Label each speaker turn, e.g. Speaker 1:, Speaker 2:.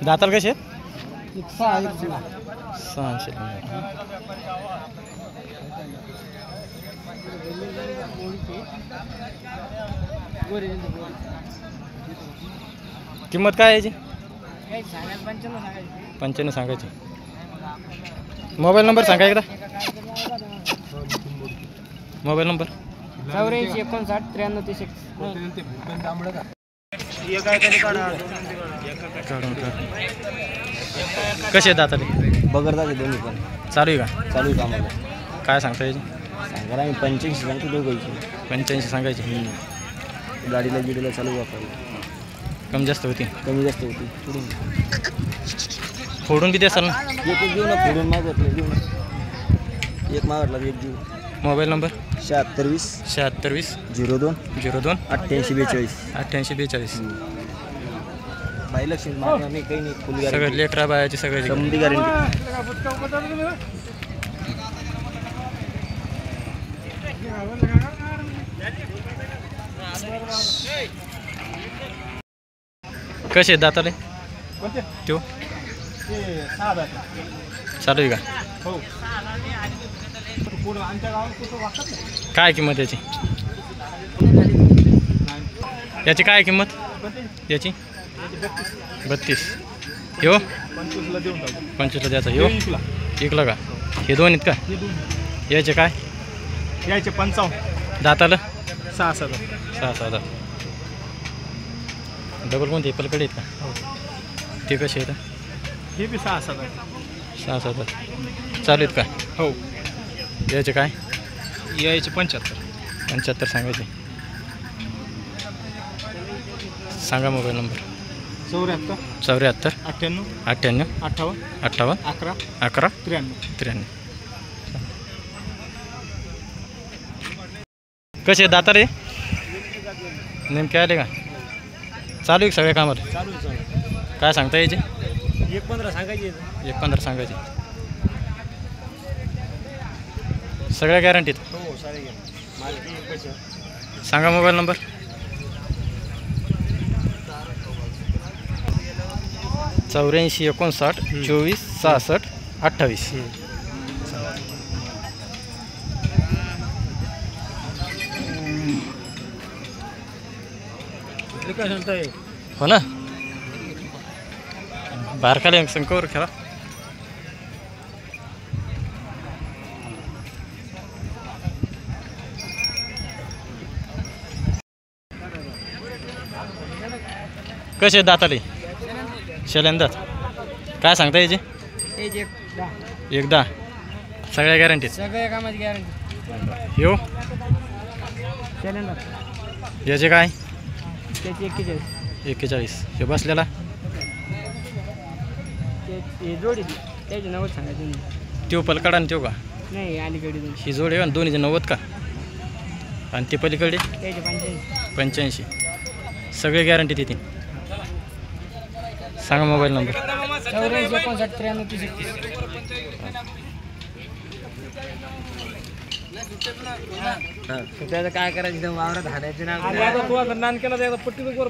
Speaker 1: दाताल कसे आहेत?
Speaker 2: 600.
Speaker 1: किंमत काय आहे याची? 95 सांगायची. मोबाईल नंबर सांगा एकदा. मोबाईल नंबर
Speaker 2: 84 59 93
Speaker 1: कसे आहेत दाताले?
Speaker 2: बगरदाचे दोन्ही पण
Speaker 1: चालू आहे का?
Speaker 2: चालू आहे आम्हाला.
Speaker 1: काय सांगता याची?
Speaker 2: सांगा आम्ही 85 सांगतो दोघांची.
Speaker 1: 85 सांगायची.
Speaker 2: गाडीला गिडीला चालू वापरली.
Speaker 1: कमी जास्त होती.
Speaker 2: कमी जास्त होती. पुढून
Speaker 1: फोडून किती असेल ना?
Speaker 2: एक देऊ ना, फोडून मागवतलं देऊ ना. एक मागवतला एक देऊ.
Speaker 1: Mobile number
Speaker 2: 76
Speaker 1: 76
Speaker 2: 02
Speaker 1: 02
Speaker 2: 88 42.
Speaker 1: 88 42.
Speaker 2: बाई लक्ष्मी मागणार नाही, काही नाही. फुल
Speaker 1: सगळं
Speaker 2: गॅरंटी,
Speaker 1: लेकरा बायाची सगळं
Speaker 2: समधी गॅरंटी.
Speaker 1: कसे आहेत दाताले? त्यो चालू आहे का? काय किंमत याची? याची काय किंमत याची? 32. यो 25ला द्यायचा. यो इकला का? हे दोन आहेत का? याचे काय?
Speaker 3: यायचे 55.
Speaker 1: दाताला
Speaker 3: 6-7.
Speaker 1: 6-7. डबल कोणते पलकडे आहेत का? ते कसे आहेत?
Speaker 3: हे बी 6-7.
Speaker 1: 6-7 चालू आहेत का?
Speaker 3: हो.
Speaker 1: याचे काय?
Speaker 3: यायचे 75.
Speaker 1: 75 सांगायचे. सांगा मोबाईल नंबर.
Speaker 3: 74
Speaker 1: 74
Speaker 3: 98
Speaker 1: 98
Speaker 3: 58
Speaker 1: 58
Speaker 3: 11
Speaker 1: 11
Speaker 3: 93.
Speaker 1: 93. कसे दाता रे? नेमके आले का? चालू आहे सगळ्या कामाला?
Speaker 3: चालू
Speaker 1: काय सांगता यायचे?
Speaker 3: 1.15 सांगायचे.
Speaker 1: 1.15 सांगायचे. सगळ्या गॅरंटीत?
Speaker 3: हो सारे घ्या. मालकी
Speaker 1: सांगा मोबाईल नंबर. 84 59 24 66 28.
Speaker 3: काय सांगताय?
Speaker 1: हो ना, बारकाले संकोर खेळा. कसे दाताले? शेल्यांदाच. काय सांगता याचे? एकदा सगळ्या गॅरंटीत?
Speaker 2: सगळ्या कामाची गॅरंटी.
Speaker 1: यो याचे काय?
Speaker 2: त्याची 41.
Speaker 1: 41. हे बसलेला
Speaker 2: हे जोडी त्याची 90 सांगायची.
Speaker 1: त्यो पलकडा आणि त्यो का?
Speaker 2: नाही, अलीकडे
Speaker 1: ही जोड आहे दोन्हीचे 90 का? आणि ते पलीकडे
Speaker 2: त्याचे
Speaker 1: 85. सगळे गॅरंटीत येतील. सांगा मोबाईल नंबर.
Speaker 2: 84 59 93 36. त्याचं काय करायचं? वावरात हाडायचं ना.
Speaker 3: आता तू आता नान केला तर पट्टी वर